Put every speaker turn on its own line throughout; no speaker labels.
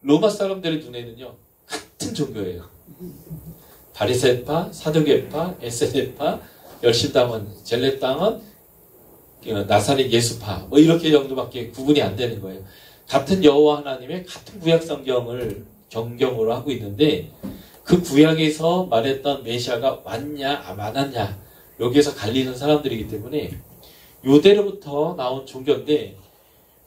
로마 사람들의 눈에는요 같은 종교예요. 바리새파, 사두개파, 에세네파, 열심당원, 젤렛당원, 나사렛 예수파 뭐 이렇게 정도밖에 구분이 안 되는 거예요. 같은 여호와 하나님의 같은 구약 성경을 경경으로 하고 있는데 그 구약에서 말했던 메시아가 왔냐 안 왔냐 여기에서 갈리는 사람들이기 때문에 요대로부터 나온 종교인데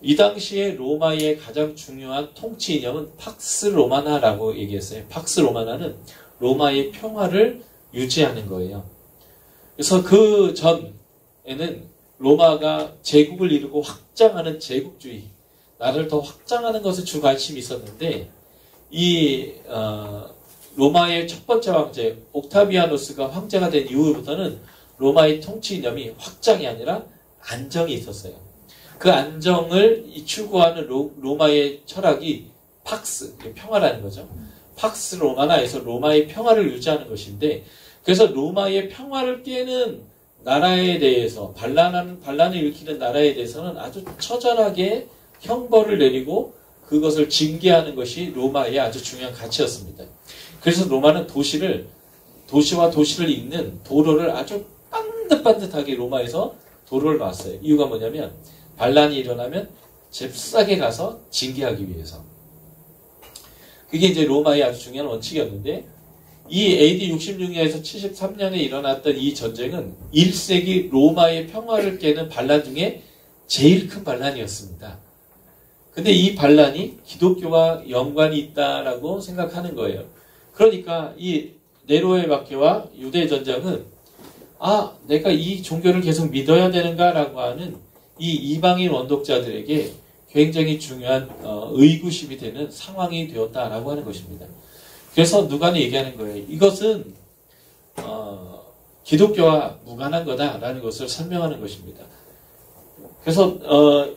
이 당시에 로마의 가장 중요한 통치 이념은 팍스 로마나라고 얘기했어요. 팍스 로마나는 로마의 평화를 유지하는 거예요. 그래서 그 전에는 로마가 제국을 이루고 확장하는 제국주의, 나라를 더 확장하는 것에 주 관심이 있었는데 이 로마의 첫 번째 황제 옥타비아누스가 황제가 된 이후부터는 로마의 통치 이념이 확장이 아니라 안정이 있었어요. 그 안정을 추구하는 로마의 철학이 팍스, 평화라는 거죠. 팍스 로마나에서 로마의 평화를 유지하는 것인데 그래서 로마의 평화를 깨는 나라에 대해서 반란을 일으키는 나라에 대해서는 아주 처절하게 형벌을 내리고 그것을 징계하는 것이 로마의 아주 중요한 가치였습니다. 그래서 로마는 도시와 도시를 잇는 도로를 아주 반듯반듯하게 로마에서 도로를 놨어요. 이유가 뭐냐면 반란이 일어나면 잽싸게 가서 징계하기 위해서. 그게 이제 로마의 아주 중요한 원칙이었는데 이 AD 66년에서 73년에 일어났던 이 전쟁은 1세기 로마의 평화를 깨는 반란 중에 제일 큰 반란이었습니다. 근데 이 반란이 기독교와 연관이 있다라고 생각하는 거예요. 그러니까 이 네로의 박해와 유대 전쟁은 내가 이 종교를 계속 믿어야 되는가라고 하는 이 이방인 원독자들에게 굉장히 중요한 의구심이 되는 상황이 되었다라고 하는 것입니다. 그래서 누가는 얘기하는 거예요. 이것은 기독교와 무관한 거다라는 것을 설명하는 것입니다. 그래서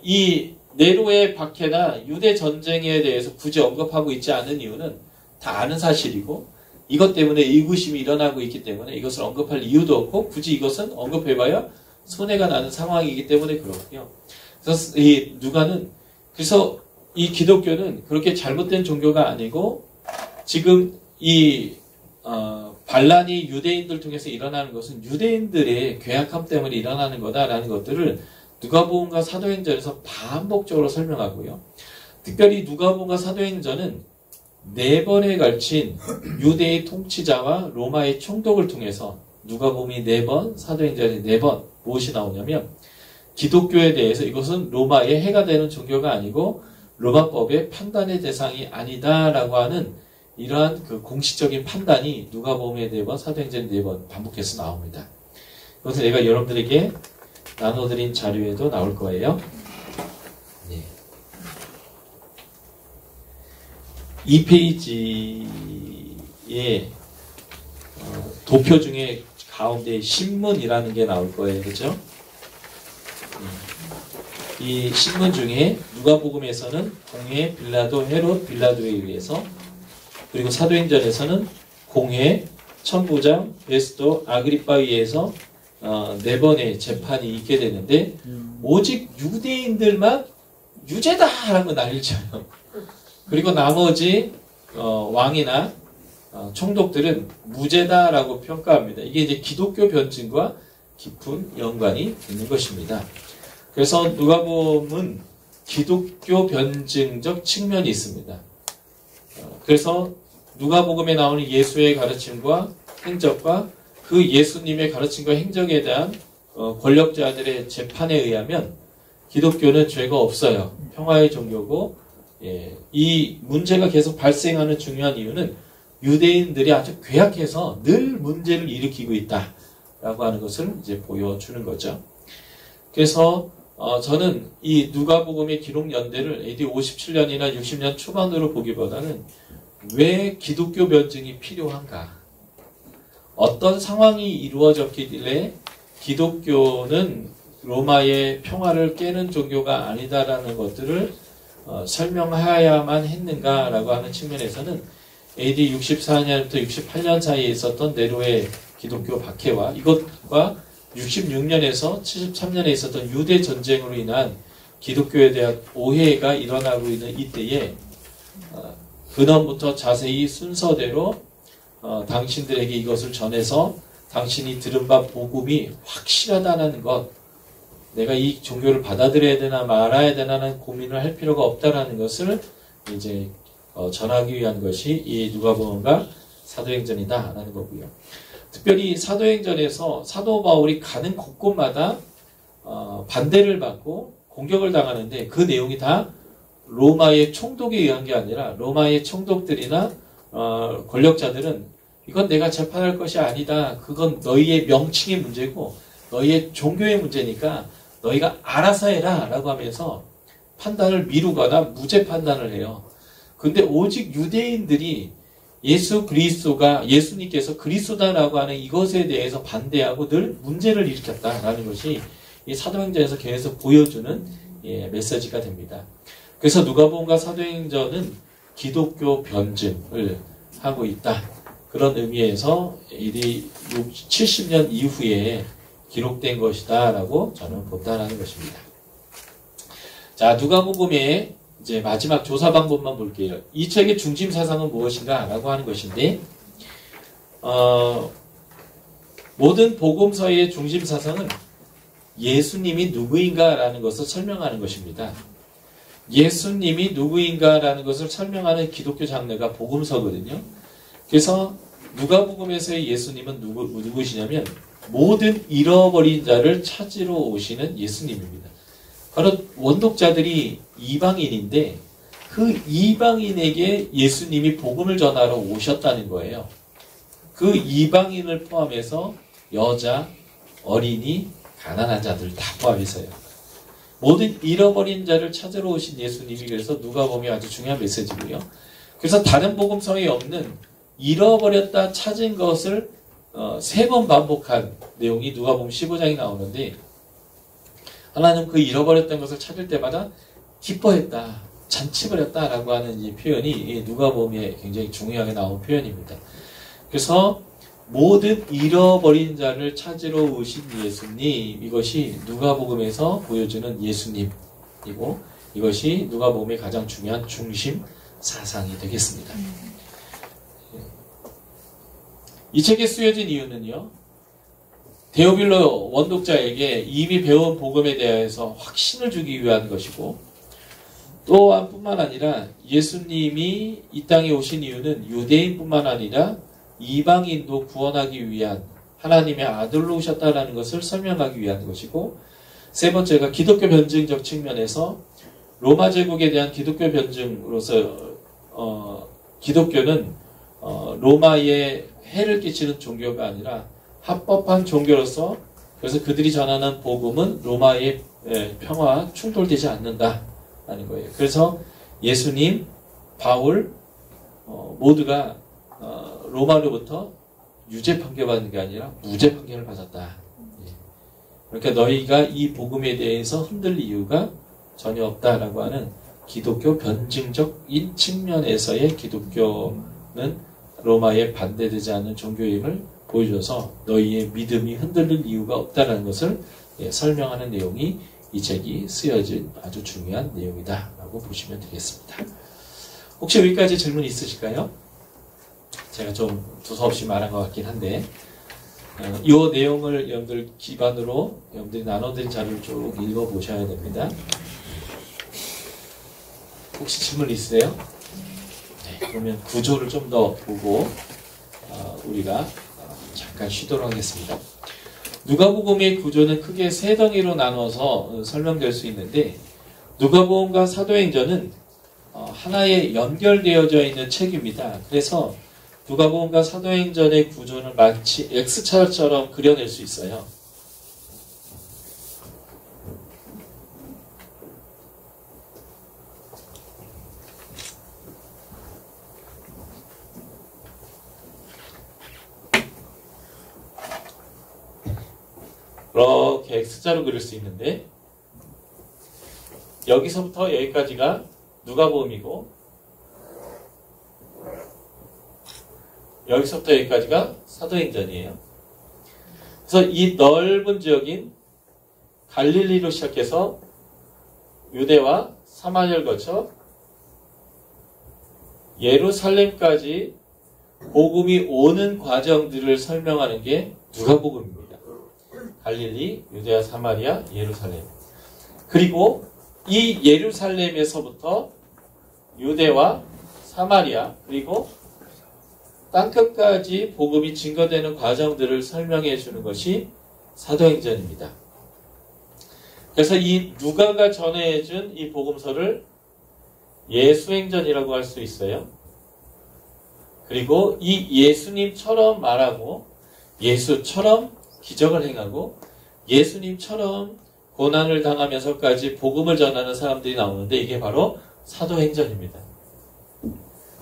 이 네로의 박해나 유대 전쟁에 대해서 굳이 언급하고 있지 않은 이유는 다 아는 사실이고 이것 때문에 의구심이 일어나고 있기 때문에 이것을 언급할 이유도 없고 굳이 이것은 언급해봐야 손해가 나는 상황이기 때문에 그렇고요. 그래서 이 누가는 그래서 이 기독교는 그렇게 잘못된 종교가 아니고 지금 이 반란이 유대인들 통해서 일어나는 것은 유대인들의 괴악함 때문에 일어나는 거다라는 것들을 누가복음과 사도행전에서 반복적으로 설명하고요. 특별히 누가복음과 사도행전은 4번에 걸친 유대의 통치자와 로마의 총독을 통해서 누가복음이 4번, 사도행전이 4번 무엇이 나오냐면 기독교에 대해서 이것은 로마의 해가 되는 종교가 아니고 로마법의 판단의 대상이 아니다라고 하는 이러한 그 공식적인 판단이 누가복음의 4번, 사도행전 4번 반복해서 나옵니다. 그것은 내가 여러분들에게 나눠드린 자료에도 나올 거예요. 네. 이 페이지에 도표 중에 가운데 신문이라는 게 나올 거예요. 그죠? 이 신문 중에 누가복음에서는 공회, 빌라도, 헤롯, 빌라도에 의해서 그리고 사도행전에서는 공회, 천부장, 베스도, 아그리빠에 의해서 4번의 재판이 있게 되는데 오직 유대인들만 유죄다라고 난리를 쳐요. 그리고 나머지 왕이나 총독들은 무죄다라고 평가합니다. 이게 이제 기독교 변증과 깊은 연관이 있는 것입니다. 그래서 누가복음은 기독교 변증적 측면이 있습니다. 그래서 누가복음에 나오는 예수의 가르침과 행적과 그 예수님의 가르침과 행적에 대한 권력자들의 재판에 의하면 기독교는 죄가 없어요. 평화의 종교고 이 문제가 계속 발생하는 중요한 이유는 유대인들이 아주 괴악해서 늘 문제를 일으키고 있다라고 하는 것을 이제 보여주는 거죠. 그래서 저는 이 누가복음의 기록 연대를 AD 57년이나 60년 초반으로 보기보다는 왜 기독교 변증이 필요한가? 어떤 상황이 이루어졌길래 기독교는 로마의 평화를 깨는 종교가 아니다라는 것들을 설명해야만 했는가라고 하는 측면에서는 AD 64년부터 68년 사이에 있었던 네로의 기독교 박해와 이것과 66년에서 73년에 있었던 유대 전쟁으로 인한 기독교에 대한 오해가 일어나고 있는 이때에 근원부터 자세히 순서대로 당신들에게 이것을 전해서 당신이 들은 바 복음이 확실하다는 것, 내가 이 종교를 받아들여야 되나 말아야 되나는 고민을 할 필요가 없다라는 것을 이제 전하기 위한 것이 이 누가복음과 사도행전이다라는 거고요. 특별히 사도행전에서 사도 바울이 가는 곳곳마다 반대를 받고 공격을 당하는데 그 내용이 다 로마의 총독에 의한 게 아니라 로마의 총독들이나 권력자들은 이건 내가 재판할 것이 아니다. 그건 너희의 명칭의 문제고 너희의 종교의 문제니까 너희가 알아서 해라 라고 하면서 판단을 미루거나 무죄 판단을 해요. 근데 오직 유대인들이 예수님께서 그리스도다라고 하는 이것에 대해서 반대하고 늘 문제를 일으켰다라는 것이 이 사도행전에서 계속 보여주는 메시지가 됩니다. 그래서 누가복음과 사도행전은 기독교 변증을 하고 있다. 그런 의미에서 이 70년 이후에 기록된 것이다 라고 저는 본다라는 것입니다. 자, 누가복음의 이제 마지막 조사 방법만 볼게요. 이 책의 중심 사상은 무엇인가 라고 하는 것인데 모든 복음서의 중심 사상은 예수님이 누구인가 라는 것을 설명하는 것입니다. 예수님이 누구인가 라는 것을 설명하는 기독교 장르가 복음서거든요. 그래서 누가복음에서의 예수님은 누구시냐면 모든 잃어버린 자를 찾으러 오시는 예수님입니다. 바로 원독자들이 이방인인데 그 이방인에게 예수님이 복음을 전하러 오셨다는 거예요. 그 이방인을 포함해서 여자, 어린이, 가난한 자들 다 포함해서요. 모든 잃어버린 자를 찾으러 오신 예수님이 그래서 누가복음이 아주 중요한 메시지고요. 그래서 다른 복음서에 없는 잃어버렸다 찾은 것을 3번 반복한 내용이 누가복음 15장에 나오는데 하나님 그 잃어버렸던 것을 찾을 때마다 기뻐했다, 잔치벌였다라고 하는 이 표현이 누가복음에 굉장히 중요하게 나온 표현입니다. 그래서 모든 잃어버린 자를 찾으러 오신 예수님, 이것이 누가복음에서 보여주는 예수님이고 이것이 누가복음의 가장 중요한 중심 사상이 되겠습니다. 이 책에 쓰여진 이유는요, 데오빌로 원독자에게 이미 배운 복음에 대해서 확신을 주기 위한 것이고 또한 뿐만 아니라 예수님이 이 땅에 오신 이유는 유대인뿐만 아니라 이방인도 구원하기 위한 하나님의 아들로 오셨다라는 것을 설명하기 위한 것이고 세 번째가 기독교 변증적 측면에서 로마 제국에 대한 기독교 변증으로서 기독교는 로마에 해를 끼치는 종교가 아니라 합법한 종교로서 그래서 그들이 전하는 복음은 로마의 평화와 충돌되지 않는다라는 거예요. 그래서 예수님, 바울 모두가 로마로부터 유죄 판결받는 게 아니라 무죄 판결을 받았다. 그러니까 너희가 이 복음에 대해서 흔들릴 이유가 전혀 없다라고 하는 기독교 변증적인 측면에서의 기독교는 로마에 반대되지 않는 종교임을 보여줘서 너희의 믿음이 흔들릴 이유가 없다는 것을 설명하는 내용이 이 책이 쓰여진 아주 중요한 내용이다 라고 보시면 되겠습니다. 혹시 여기까지 질문 있으실까요? 제가 좀 두서없이 말한 것 같긴 한데 이 내용을 여러분들 기반으로 여러분들이 나눠드린 자료를 쭉 읽어보셔야 됩니다. 혹시 질문 있으세요? 네, 그러면 구조를 좀 더 보고 우리가 잠깐 쉬도록 하겠습니다. 누가복음의 구조는 크게 3덩이로 나눠서 설명될 수 있는데 누가복음과 사도행전은 하나에 연결되어져 있는 책입니다. 그래서 누가복음과 사도행전의 구조는 마치 X차처럼 그려낼 수 있어요. 이렇게 X자로 그릴 수 있는데 여기서부터 여기까지가 누가복음이고 여기서부터 여기까지가 사도행전이에요. 그래서 이 넓은 지역인 갈릴리로 시작해서 유대와 사마리아를 거쳐 예루살렘까지 복음이 오는 과정들을 설명하는 게 누가복음입니다. 갈릴리, 유대아, 사마리아, 예루살렘. 그리고 이 예루살렘에서부터 유대와 사마리아 그리고 땅끝까지 복음이 증거되는 과정들을 설명해 주는 것이 사도행전입니다. 그래서 이 누가가 전해준 이 복음서를 예수행전이라고 할 수 있어요. 그리고 이 예수님처럼 말하고 예수처럼 기적을 행하고 예수님처럼 고난을 당하면서까지 복음을 전하는 사람들이 나오는데 이게 바로 사도행전입니다.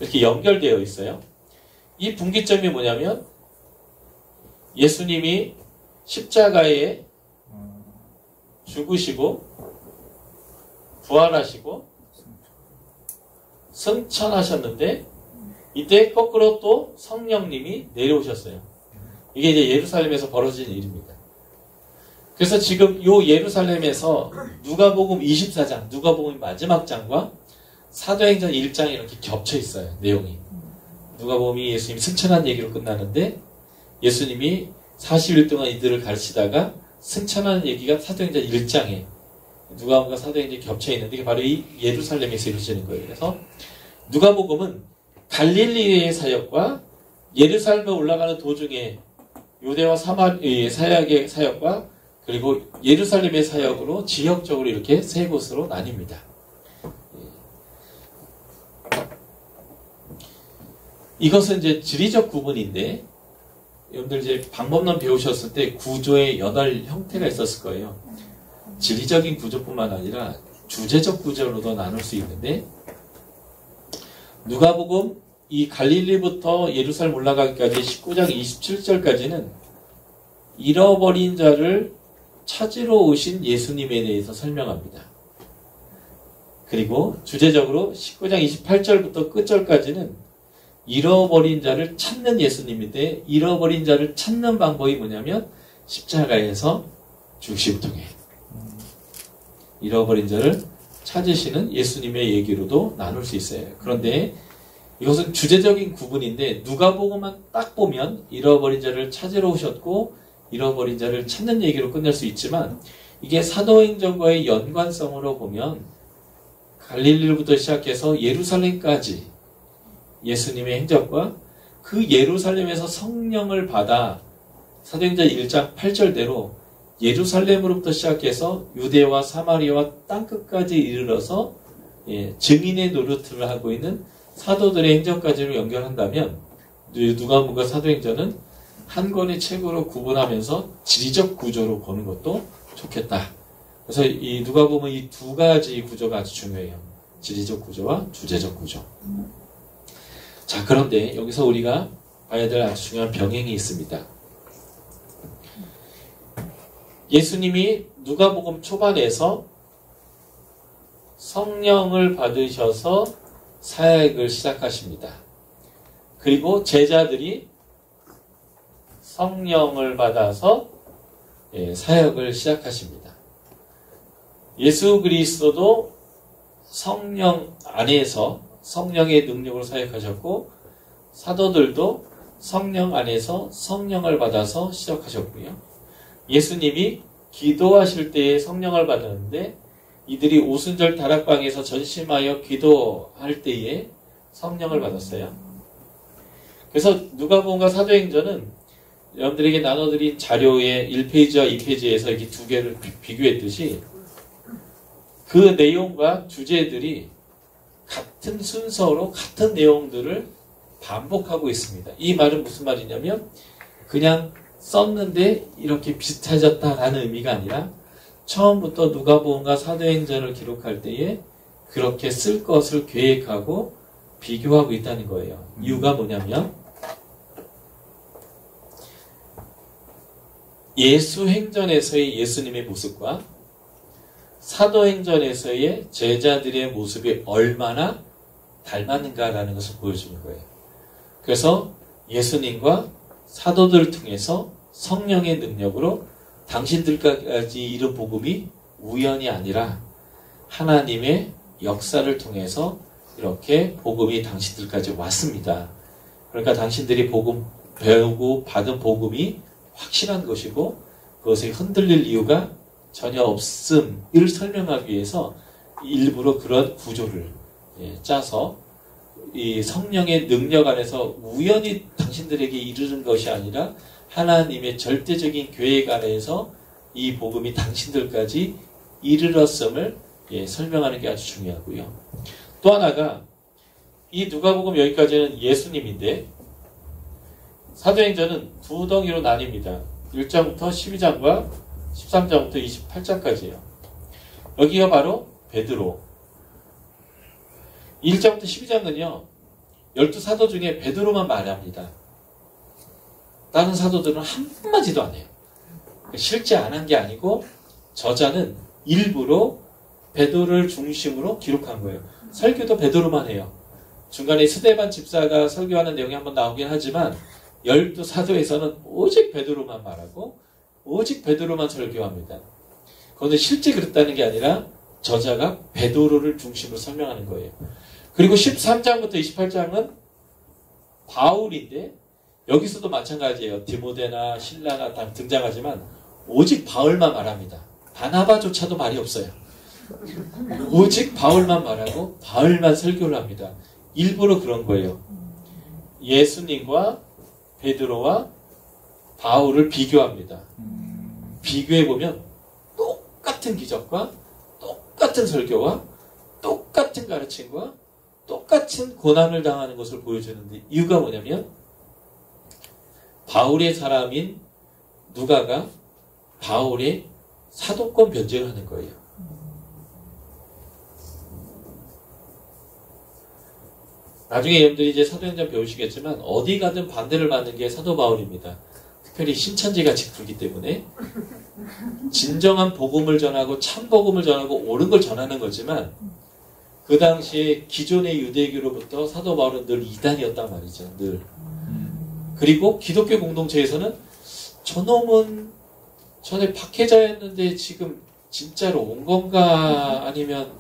이렇게 연결되어 있어요. 이 분기점이 뭐냐면 예수님이 십자가에 죽으시고 부활하시고 승천하셨는데 이때 거꾸로 또 성령님이 내려오셨어요. 이게 이제 예루살렘에서 벌어진 일입니다. 그래서 지금 요 예루살렘에서 누가복음 24장, 누가복음 마지막 장과 사도행전 1장이 이렇게 겹쳐 있어요. 내용이. 누가복음이 예수님이 승천한 얘기로 끝나는데 예수님이 40일 동안 이들을 가르치다가 승천하는 얘기가 사도행전 1장에 누가복음과 사도행전이 겹쳐 있는데 이게 바로 이 예루살렘에서 이루어지는 거예요. 그래서 누가복음은 갈릴리의 사역과 예루살렘에 올라가는 도중에 유대와 사역의 사역과 그리고 예루살렘의 사역으로 지역적으로 이렇게 세 곳으로 나뉩니다. 이것은 이제 지리적 구분인데 여러분들 이제 방법론 배우셨을 때 구조의 8 형태가 있었을 거예요. 지리적인 구조뿐만 아니라 주제적 구조로도 나눌 수 있는데 누가복음 이 갈릴리부터 예루살렘 올라가기까지 19장 27절까지는 잃어버린 자를 찾으러 오신 예수님에 대해서 설명합니다. 그리고 주제적으로 19장 28절부터 끝절까지는 잃어버린 자를 찾는 예수님인데 잃어버린 자를 찾는 방법이 뭐냐면 십자가에서 죽으심을 통해 잃어버린 자를 찾으시는 예수님의 얘기로도 나눌 수 있어요. 그런데 이것은 주제적인 구분인데 누가복음만 딱 보면 잃어버린 자를 찾으러 오셨고 잃어버린 자를 찾는 얘기로 끝낼 수 있지만 이게 사도행전과의 연관성으로 보면 갈릴리로부터 시작해서 예루살렘까지 예수님의 행적과 그 예루살렘에서 성령을 받아 사도행전 1장 8절대로 예루살렘으로부터 시작해서 유대와 사마리아와 땅끝까지 이르러서 증인의 노릇을 하고 있는 사도들의 행적까지를 연결한다면 누가복음과 사도행전은 한 권의 책으로 구분하면서 지리적 구조로 보는 것도 좋겠다. 그래서 이 누가복음은 이 두 가지 구조가 아주 중요해요. 지리적 구조와 주제적 구조. 자, 그런데 여기서 우리가 봐야 될 아주 중요한 병행이 있습니다. 예수님이 누가복음 초반에서 성령을 받으셔서 사역을 시작하십니다. 그리고 제자들이 성령을 받아서 사역을 시작하십니다. 예수 그리스도도 성령 안에서 성령의 능력으로 사역하셨고 사도들도 성령 안에서 성령을 받아서 시작하셨고요. 예수님이 기도하실 때에 성령을 받았는데 이들이 오순절 다락방에서 전심하여 기도할 때에 성령을 받았어요. 그래서 누가복음과 사도행전은 여러분들에게 나눠드린 자료의 1페이지와 2페이지에서 이렇게 두 개를 비교했듯이 그 내용과 주제들이 같은 순서로 같은 내용들을 반복하고 있습니다. 이 말은 무슨 말이냐면 그냥 썼는데 이렇게 비슷해졌다라는 의미가 아니라 처음부터 누가복음과 사도행전을 기록할 때에 그렇게 쓸 것을 계획하고 비교하고 있다는 거예요. 이유가 뭐냐면 예수행전에서의 예수님의 모습과 사도행전에서의 제자들의 모습이 얼마나 닮았는가라는 것을 보여주는 거예요. 그래서 예수님과 사도들을 통해서 성령의 능력으로 당신들까지 이룬 복음이 우연이 아니라 하나님의 역사를 통해서 이렇게 복음이 당신들까지 왔습니다. 그러니까 당신들이 복음 배우고 받은 복음이 확실한 것이고 그것이 흔들릴 이유가 전혀 없음을 설명하기 위해서 일부러 그런 구조를 짜서 이 성령의 능력 안에서 우연히 당신들에게 이르는 것이 아니라 하나님의 절대적인 계획 안에서 이 복음이 당신들까지 이르렀음을 설명하는 게 아주 중요하고요. 또 하나가 이 누가복음 여기까지는 예수님인데 사도행전은 두 덩이로 나뉩니다. 1장부터 12장과 13장부터 28장까지예요. 여기가 바로 베드로. 1장부터 12장은요. 12사도 중에 베드로만 말합니다. 다른 사도들은 한마디도 안 해요. 실제 안 한 게 아니고 저자는 일부러 베드로를 중심으로 기록한 거예요. 설교도 베드로만 해요. 중간에 스데반 집사가 설교하는 내용이 한번 나오긴 하지만 12사도에서는 오직 베드로만 말하고 오직 베드로만 설교합니다. 그런데 실제 그랬다는 게 아니라 저자가 베드로를 중심으로 설명하는 거예요. 그리고 13장부터 28장은 바울인데 여기서도 마찬가지예요. 디모데나 실라나 다 등장하지만 오직 바울만 말합니다. 바나바조차도 말이 없어요. 오직 바울만 말하고 바울만 설교를 합니다. 일부러 그런 거예요. 예수님과 베드로와 바울을 비교합니다. 비교해보면 똑같은 기적과 똑같은 설교와 똑같은 가르침과 똑같은 고난을 당하는 것을 보여주는데 이유가 뭐냐면 바울의 사람인 누가가 바울의 사도권 변증을 하는 거예요. 나중에 여러분들이 이제 사도행전 배우시겠지만 어디 가든 반대를 받는 게 사도 바울입니다. 특별히 신천지같이 그렇기 때문에 진정한 복음을 전하고 참 복음을 전하고 옳은 걸 전하는 거지만 그 당시에 기존의 유대교로부터 사도 바울은 늘 이단이었단 말이죠. 늘. 그리고 기독교 공동체에서는 저놈은 전에 박해자였는데 지금 진짜로 온 건가 아니면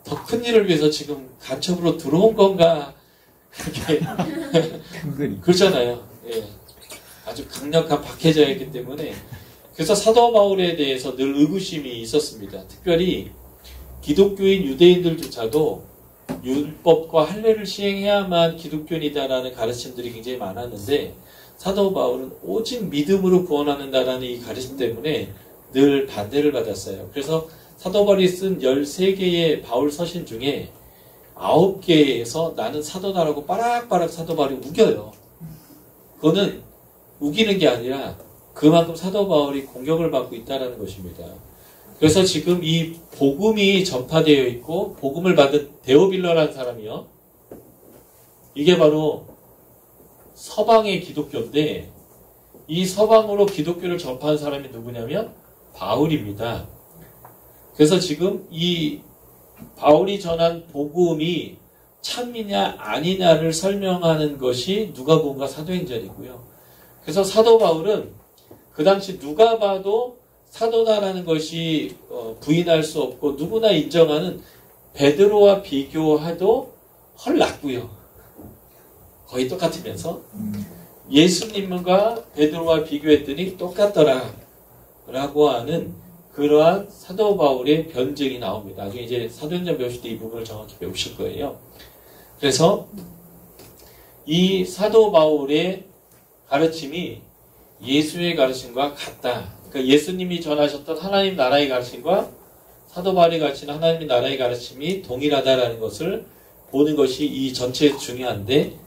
더 큰 일을 위해서 지금 간첩으로 들어온 건가 그렇게 그렇잖아요. 예. 아주 강력한 박해자였기 때문에 그래서 사도 바울에 대해서 늘 의구심이 있었습니다. 특별히 기독교인 유대인들조차도 율법과 할례를 시행해야만 기독교인이다라는 가르침들이 굉장히 많았는데 사도 바울은 오직 믿음으로 구원받는다라는 이 가르침 때문에 늘 반대를 받았어요. 그래서 사도 바울이 쓴 13개의 바울 서신 중에 9개에서 나는 사도다라고 빠락빠락 사도 바울이 우겨요. 그거는 우기는 게 아니라 그만큼 사도 바울이 공격을 받고 있다는 것입니다. 그래서 지금 이 복음이 전파되어 있고 복음을 받은 데오빌러라는 사람이요. 이게 바로 서방의 기독교인데 이 서방으로 기독교를 전파한 사람이 누구냐면 바울입니다. 그래서 지금 이 바울이 전한 복음이 참이냐 아니냐를 설명하는 것이 누가복음과 사도행전이고요. 그래서 사도 바울은 그 당시 누가 봐도 사도다라는 것이 부인할 수 없고 누구나 인정하는 베드로와 비교해도 헐 낫고요. 거의 똑같으면서 예수님과 베드로와 비교했더니 똑같더라 라고 하는 그러한 사도 바울의 변증이 나옵니다. 나중에 이제 사도행전 배우실 때 이 부분을 정확히 배우실 거예요. 그래서 이 사도 바울의 가르침이 예수의 가르침과 같다. 그러니까 예수님이 전하셨던 하나님 나라의 가르침과 사도 바울이 가르치는 하나님 나라의 가르침이 동일하다라는 것을 보는 것이 이 전체에서 중요한데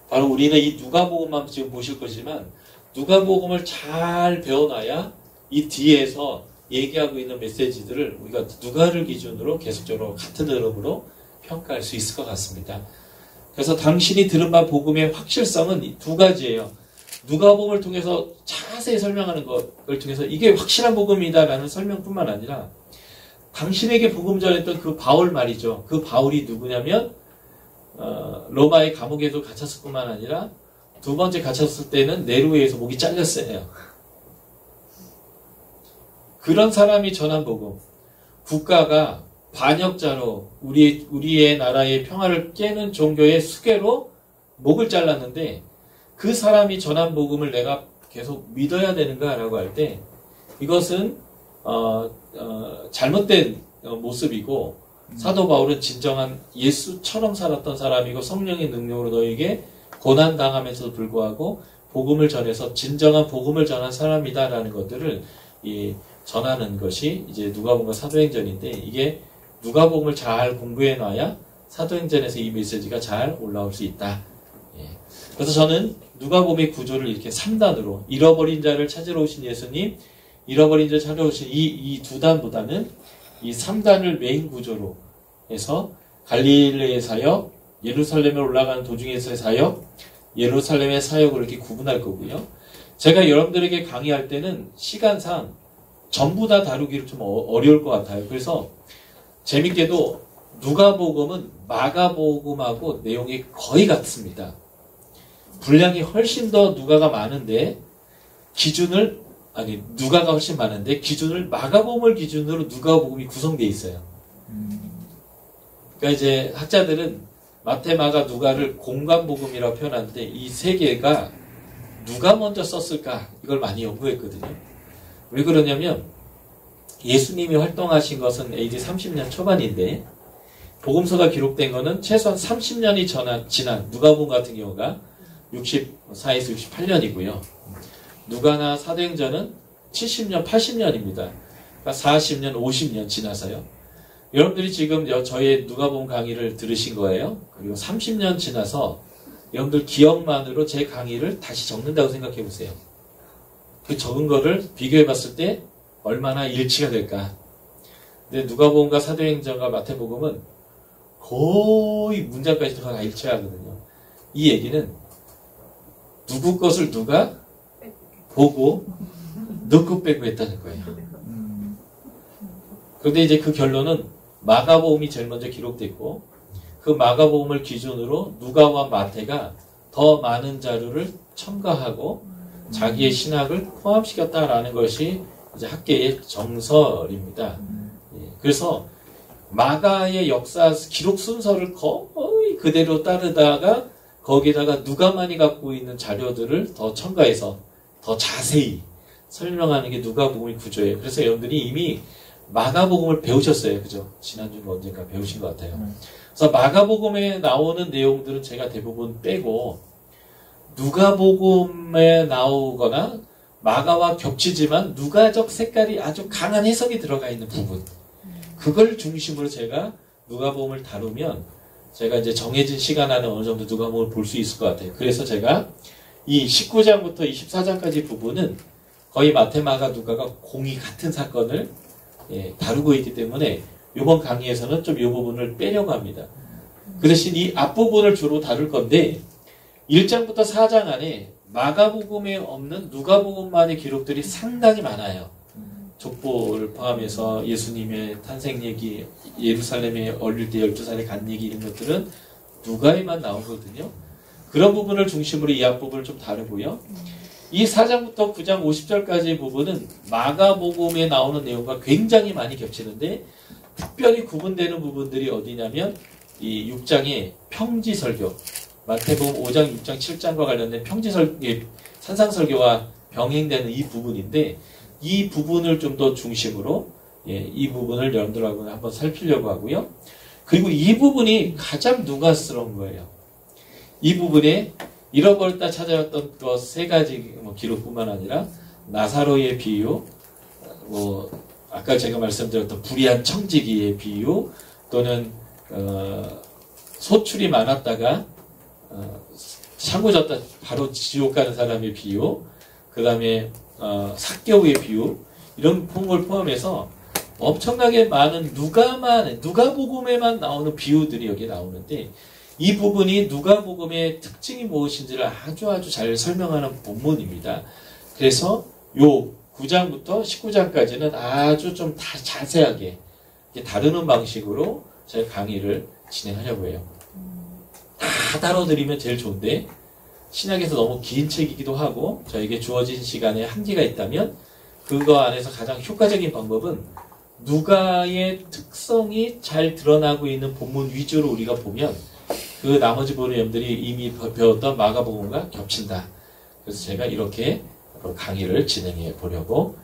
바로 우리는 이 누가복음만 지금 보실 거지만 누가복음을 잘 배워놔야 이 뒤에서 얘기하고 있는 메시지들을 우리가 누가를 기준으로 계속적으로 같은 흐름으로 평가할 수 있을 것 같습니다. 그래서 당신이 들은 바 복음의 확실성은 이 두 가지예요. 누가복음을 통해서 자세히 설명하는 것을 통해서 이게 확실한 복음이다라는 설명뿐만 아니라 당신에게 복음 전했던 그 바울 말이죠. 그 바울이 누구냐면 로마의 감옥에도 갇혔을 뿐만 아니라 두 번째 갇혔을 때는 네로에서 목이 잘렸어요. 그런 사람이 전한 복음. 국가가 반역자로 우리의 나라의 평화를 깨는 종교의 수괴로 목을 잘랐는데 그 사람이 전한 복음을 내가 계속 믿어야 되는가라고 할 때 이것은 잘못된 모습이고 사도 바울은 진정한 예수처럼 살았던 사람이고 성령의 능력으로 너에게 고난 당하면서도 불구하고 복음을 전해서 진정한 복음을 전한 사람이다라는 것들을 전하는 것이 이제 누가복음과 사도행전인데 이게 누가복음을 잘 공부해 놔야 사도행전에서 이 메시지가 잘 올라올 수 있다. 그래서 저는 누가복음의 구조를 이렇게 3단으로 잃어버린 자를 찾으러 오신 예수님, 잃어버린 자를 찾으러 오신 이 두 단보다는 이 3단을 메인 구조로 해서 갈릴레의 사역, 예루살렘에 올라가는 도중에서의 사역, 예루살렘의 사역을 이렇게 구분할 거고요. 제가 여러분들에게 강의할 때는 시간상 전부 다 다루기를 좀 어려울 것 같아요. 그래서 재밌게도 누가복음은 마가복음하고 내용이 거의 같습니다. 분량이 훨씬 더 누가가 많은데 누가가 훨씬 많은데 기준을 마가복음을 기준으로 누가복음이 구성되어 있어요. 그러니까 이제 학자들은 마태, 마가, 누가를 공간복음이라고 표현하는데 이 세 개가 누가 먼저 썼을까 이걸 많이 연구했거든요. 왜 그러냐면 예수님이 활동하신 것은 AD 30년 초반인데 복음서가 기록된 것은 최소한 30년이 지난 누가복음 같은 경우가 64에서 68년이고요. 누가나 사도행전은 70년, 80년입니다. 그러니까 40년, 50년 지나서요. 여러분들이 지금 저의 누가복음 강의를 들으신 거예요. 그리고 30년 지나서 여러분들 기억만으로 제 강의를 다시 적는다고 생각해 보세요. 그 적은 거를 비교해 봤을 때 얼마나 일치가 될까. 근데 누가복음과 사도행전과 마태복음은 거의 문장까지 다 일치하거든요. 이 얘기는 누구 것을 누가 보고 넣고 빼고 했다는 거예요. 그런데 이제 그 결론은 마가복음이 제일 먼저 기록됐고 그 마가복음을 기준으로 누가와 마태가 더 많은 자료를 첨가하고 자기의 신학을 포함시켰다라는 것이 이제 학계의 정설입니다. 그래서 마가의 역사 기록 순서를 거의 그대로 따르다가 거기다가 누가만이 갖고 있는 자료들을 더 첨가해서 더 자세히 설명하는 게 누가복음의 구조예요. 그래서 여러분들이 이미 마가복음을 배우셨어요. 그죠? 지난주에 언젠가 배우신 것 같아요. 그래서 마가복음에 나오는 내용들은 제가 대부분 빼고 누가복음에 나오거나 마가와 겹치지만 누가적 색깔이 아주 강한 해석이 들어가 있는 부분 그걸 중심으로 제가 누가복음을 다루면 제가 이제 정해진 시간 안에 어느 정도 누가복음을 볼 수 있을 것 같아요. 그래서 제가 이 19장부터 24장까지 부분은 거의 마태, 마가, 누가가 공이 같은 사건을 다루고 있기 때문에 이번 강의에서는 좀 이 부분을 빼려고 합니다. 그 대신 이 앞부분을 주로 다룰 건데 1장부터 4장 안에 마가복음에 없는 누가복음만의 기록들이 상당히 많아요. 족보를 포함해서 예수님의 탄생 얘기, 예루살렘에 어릴 때 12살에 간 얘기 이런 것들은 누가에만 나오거든요. 그런 부분을 중심으로 이 앞부분을 좀 다루고요. 이 4장부터 9장 50절까지 부분은 마가복음에 나오는 내용과 굉장히 많이 겹치는데 특별히 구분되는 부분들이 어디냐면 이 6장의 평지설교, 마태복음 5장, 6장, 7장과 관련된 산상설교와 병행되는 이 부분인데 이 부분을 좀 더 중심으로 이 부분을 여러분들하고 한번 살피려고 하고요. 그리고 이 부분이 가장 누가스러운 거예요. 이 부분에 잃어버렸다 찾아왔던 그 세 가지 기록뿐만 아니라 나사로의 비유, 아까 제가 말씀드렸던 불의한 청지기의 비유, 또는 소출이 많았다가 샤무졌다 바로 지옥 가는 사람의 비유, 그 다음에 삭개오의 비유 이런 걸 포함해서 엄청나게 많은 누가복음에만 나오는 비유들이 여기 나오는데 이 부분이 누가복음의 특징이 무엇인지를 아주 잘 설명하는 본문입니다. 그래서 요 9장부터 19장까지는 아주 좀 다 자세하게 다루는 방식으로 제가 강의를 진행하려고 해요. 다 다뤄드리면 제일 좋은데 신약에서 너무 긴 책이기도 하고 저에게 주어진 시간에 한계가 있다면 그거 안에서 가장 효과적인 방법은 누가의 특성이 잘 드러나고 있는 본문 위주로 우리가 보면 그 나머지 본문들이 이미 배웠던 마가복음과 겹친다. 그래서 제가 이렇게 강의를 진행해 보려고